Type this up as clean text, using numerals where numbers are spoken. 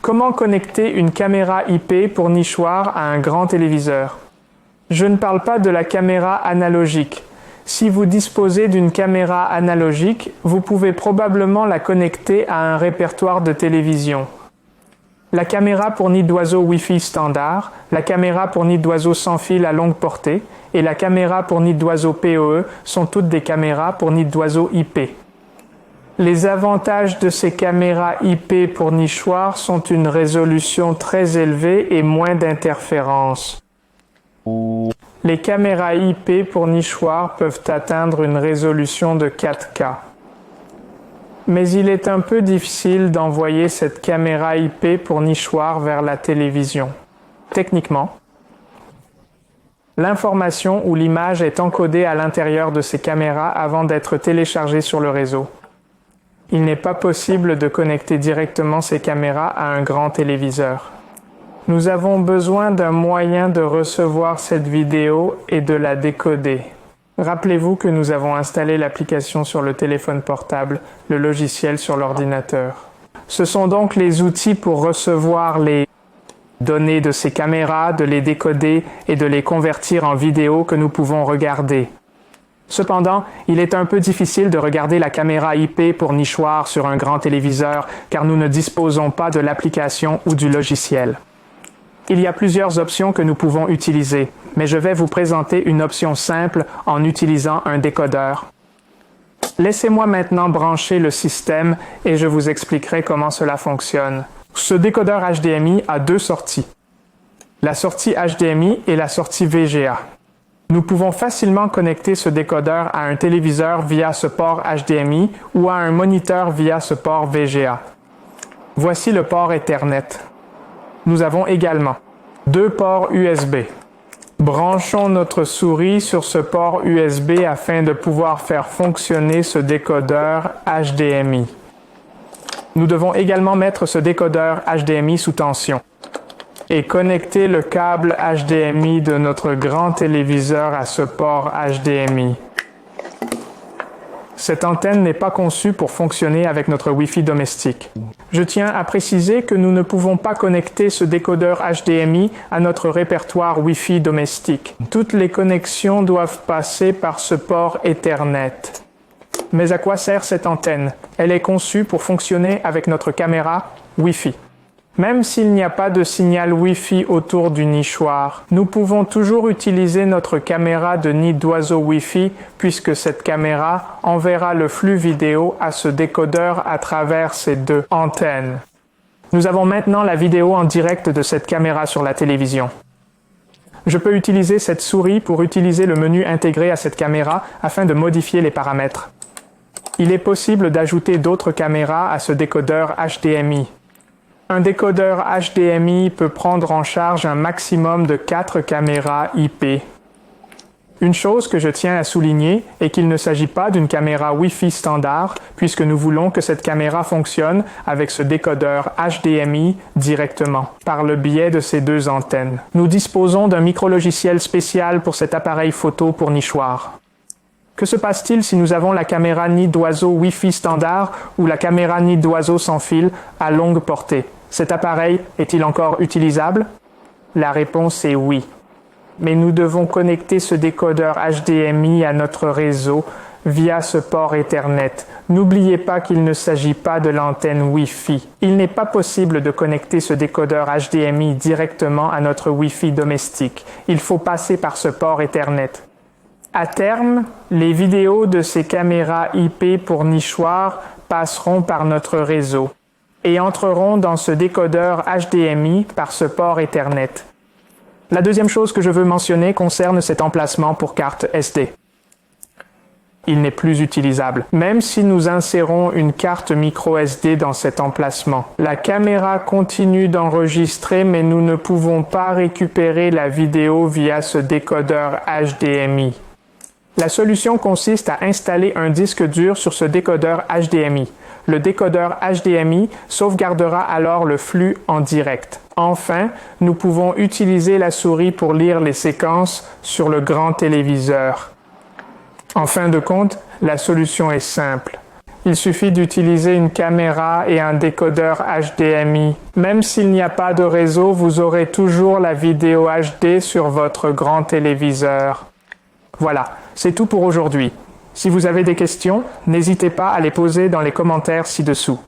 Comment connecter une caméra IP pour nichoir à un grand téléviseur? Je ne parle pas de la caméra analogique. Si vous disposez d'une caméra analogique, vous pouvez probablement la connecter à un répertoire de télévision. La caméra pour nid d'oiseau Wi-Fi standard, la caméra pour nid d'oiseau sans fil à longue portée et la caméra pour nid d'oiseau PoE sont toutes des caméras pour nid d'oiseau IP. Les avantages de ces caméras IP pour nichoir sont une résolution très élevée et moins d'interférences. Les caméras IP pour nichoir peuvent atteindre une résolution de 4K. Mais il est un peu difficile d'envoyer cette caméra IP pour nichoir vers la télévision. Techniquement, l'information ou l'image est encodée à l'intérieur de ces caméras avant d'être téléchargée sur le réseau. Il n'est pas possible de connecter directement ces caméras à un grand téléviseur. Nous avons besoin d'un moyen de recevoir cette vidéo et de la décoder. Rappelez-vous que nous avons installé l'application sur le téléphone portable, le logiciel sur l'ordinateur. Ce sont donc les outils pour recevoir les données de ces caméras, de les décoder et de les convertir en vidéo que nous pouvons regarder. Cependant, il est un peu difficile de regarder la caméra IP pour nichoir sur un grand téléviseur car nous ne disposons pas de l'application ou du logiciel. Il y a plusieurs options que nous pouvons utiliser, mais je vais vous présenter une option simple en utilisant un décodeur. Laissez-moi maintenant brancher le système et je vous expliquerai comment cela fonctionne. Ce décodeur HDMI a deux sorties. La sortie HDMI et la sortie VGA. Nous pouvons facilement connecter ce décodeur à un téléviseur via ce port HDMI ou à un moniteur via ce port VGA. Voici le port Ethernet. Nous avons également deux ports USB. Branchons notre souris sur ce port USB afin de pouvoir faire fonctionner ce décodeur HDMI. Nous devons également mettre ce décodeur HDMI sous tension et connecter le câble HDMI de notre grand téléviseur à ce port HDMI. Cette antenne n'est pas conçue pour fonctionner avec notre Wi-Fi domestique. Je tiens à préciser que nous ne pouvons pas connecter ce décodeur HDMI à notre répertoire Wi-Fi domestique. Toutes les connexions doivent passer par ce port Ethernet. Mais à quoi sert cette antenne? Elle est conçue pour fonctionner avec notre caméra Wi-Fi. Même s'il n'y a pas de signal Wi-Fi autour du nichoir, nous pouvons toujours utiliser notre caméra de nid d'oiseau Wi-Fi puisque cette caméra enverra le flux vidéo à ce décodeur à travers ces deux antennes. Nous avons maintenant la vidéo en direct de cette caméra sur la télévision. Je peux utiliser cette souris pour utiliser le menu intégré à cette caméra afin de modifier les paramètres. Il est possible d'ajouter d'autres caméras à ce décodeur HDMI. Un décodeur HDMI peut prendre en charge un maximum de 4 caméras IP. Une chose que je tiens à souligner est qu'il ne s'agit pas d'une caméra Wi-Fi standard puisque nous voulons que cette caméra fonctionne avec ce décodeur HDMI directement, par le biais de ces deux antennes. Nous disposons d'un micrologiciel spécial pour cet appareil photo pour nichoir. Que se passe-t-il si nous avons la caméra nid d'oiseau Wi-Fi standard ou la caméra nid d'oiseau sans fil à longue portée? Cet appareil est-il encore utilisable? La réponse est oui. Mais nous devons connecter ce décodeur HDMI à notre réseau via ce port Ethernet. N'oubliez pas qu'il ne s'agit pas de l'antenne Wi-Fi. Il n'est pas possible de connecter ce décodeur HDMI directement à notre Wi-Fi domestique. Il faut passer par ce port Ethernet. À terme, les vidéos de ces caméras IP pour nichoir passeront par notre réseau et entreront dans ce décodeur HDMI par ce port Ethernet. La deuxième chose que je veux mentionner concerne cet emplacement pour carte SD. Il n'est plus utilisable, même si nous insérons une carte micro SD dans cet emplacement. La caméra continue d'enregistrer, mais nous ne pouvons pas récupérer la vidéo via ce décodeur HDMI. La solution consiste à installer un disque dur sur ce décodeur HDMI. Le décodeur HDMI sauvegardera alors le flux en direct. Enfin, nous pouvons utiliser la souris pour lire les séquences sur le grand téléviseur. En fin de compte, la solution est simple. Il suffit d'utiliser une caméra et un décodeur HDMI. Même s'il n'y a pas de réseau, vous aurez toujours la vidéo HD sur votre grand téléviseur. Voilà, c'est tout pour aujourd'hui. Si vous avez des questions, n'hésitez pas à les poser dans les commentaires ci-dessous.